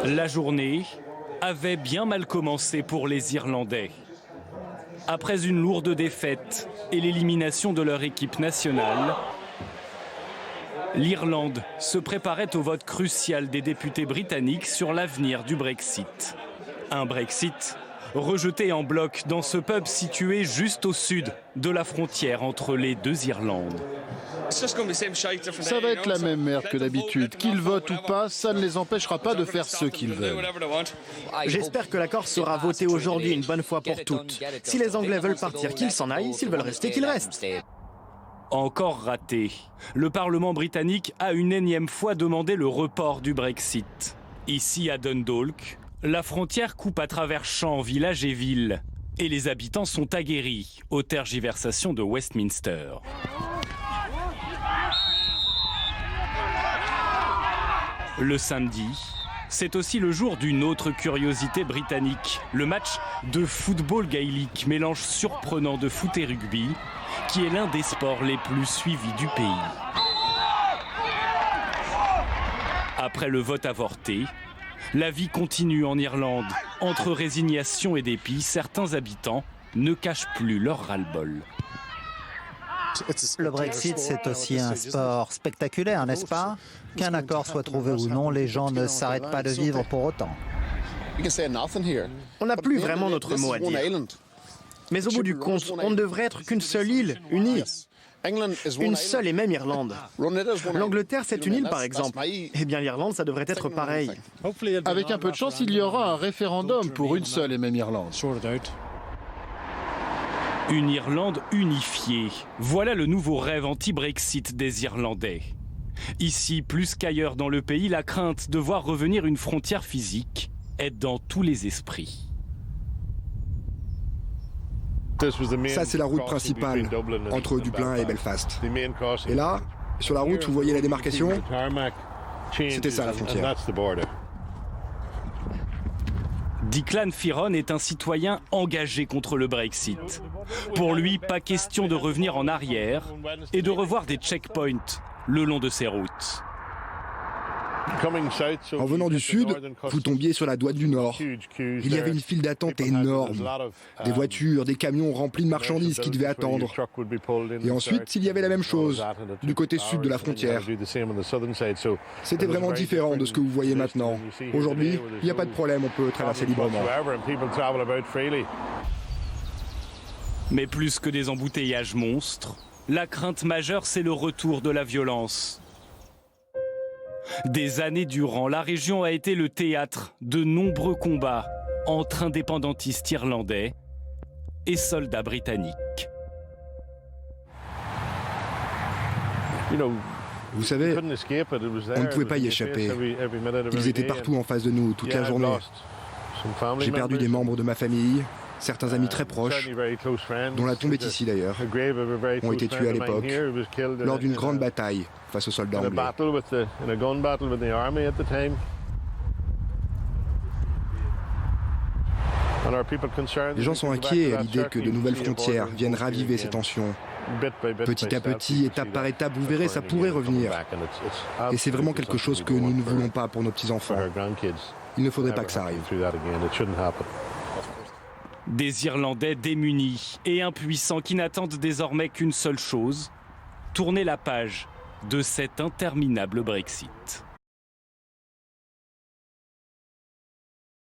La journée avait bien mal commencé pour les Irlandais. Après une lourde défaite et l'élimination de leur équipe nationale, l'Irlande se préparait au vote crucial des députés britanniques sur l'avenir du Brexit. Un Brexit rejeté en bloc dans ce pub situé juste au sud de la frontière entre les deux Irlandes. Ça va être la même merde que d'habitude. Qu'ils votent ou pas, ça ne les empêchera pas de faire ce qu'ils veulent. J'espère que l'accord sera voté aujourd'hui une bonne fois pour toutes. Si les Anglais veulent partir, qu'ils s'en aillent. S'ils veulent rester, qu'ils restent. Encore raté. Le Parlement britannique a une énième fois demandé le report du Brexit. Ici à Dundalk, la frontière coupe à travers champs, villages et villes. Et les habitants sont aguerris aux tergiversations de Westminster. Le samedi, c'est aussi le jour d'une autre curiosité britannique. Le match de football gaélique, mélange surprenant de foot et rugby, qui est l'un des sports les plus suivis du pays. Après le vote avorté, la vie continue en Irlande. Entre résignation et dépit, certains habitants ne cachent plus leur ras-le-bol. Le Brexit, c'est aussi un sport spectaculaire, n'est-ce pas? Qu'un accord soit trouvé ou non, les gens ne s'arrêtent pas de vivre pour autant. On n'a plus vraiment notre mot à dire. Mais au bout du compte, on ne devrait être qu'une seule île, unie. Une seule et même Irlande. L'Angleterre, c'est une île, par exemple. Eh bien, l'Irlande, ça devrait être pareil. Avec un peu de chance, il y aura un référendum pour une seule et même Irlande. Une Irlande unifiée. Voilà le nouveau rêve anti-Brexit des Irlandais. Ici, plus qu'ailleurs dans le pays, la crainte de voir revenir une frontière physique est dans tous les esprits. Ça, c'est la route principale entre Dublin et Belfast. Et là, sur la route, vous voyez la démarcation? C'était ça la frontière. Declan Fearon est un citoyen engagé contre le Brexit. Pour lui, pas question de revenir en arrière et de revoir des checkpoints le long de ses routes. En venant du sud, vous tombiez sur la douane du Nord. Il y avait une file d'attente énorme. Des voitures, des camions remplis de marchandises qui devaient attendre. Et ensuite, il y avait la même chose, du côté sud de la frontière. C'était vraiment différent de ce que vous voyez maintenant. Aujourd'hui, il n'y a pas de problème, on peut traverser librement. Mais plus que des embouteillages monstres, la crainte majeure, c'est le retour de la violence. Des années durant, la région a été le théâtre de nombreux combats entre indépendantistes irlandais et soldats britanniques. Vous savez, on ne pouvait pas y échapper. Ils étaient partout en face de nous, toute la journée. J'ai perdu des membres de ma famille, certains amis très proches, dont la tombe est ici d'ailleurs, ont été tués à l'époque, lors d'une grande bataille face aux soldats anglais. Les gens sont inquiets à l'idée que de nouvelles frontières viennent raviver ces tensions. Petit à petit, étape par étape, vous verrez, ça pourrait revenir. Et c'est vraiment quelque chose que nous ne voulons pas pour nos petits-enfants. Il ne faudrait pas que ça arrive. Des Irlandais démunis et impuissants qui n'attendent désormais qu'une seule chose, tourner la page de cet interminable Brexit.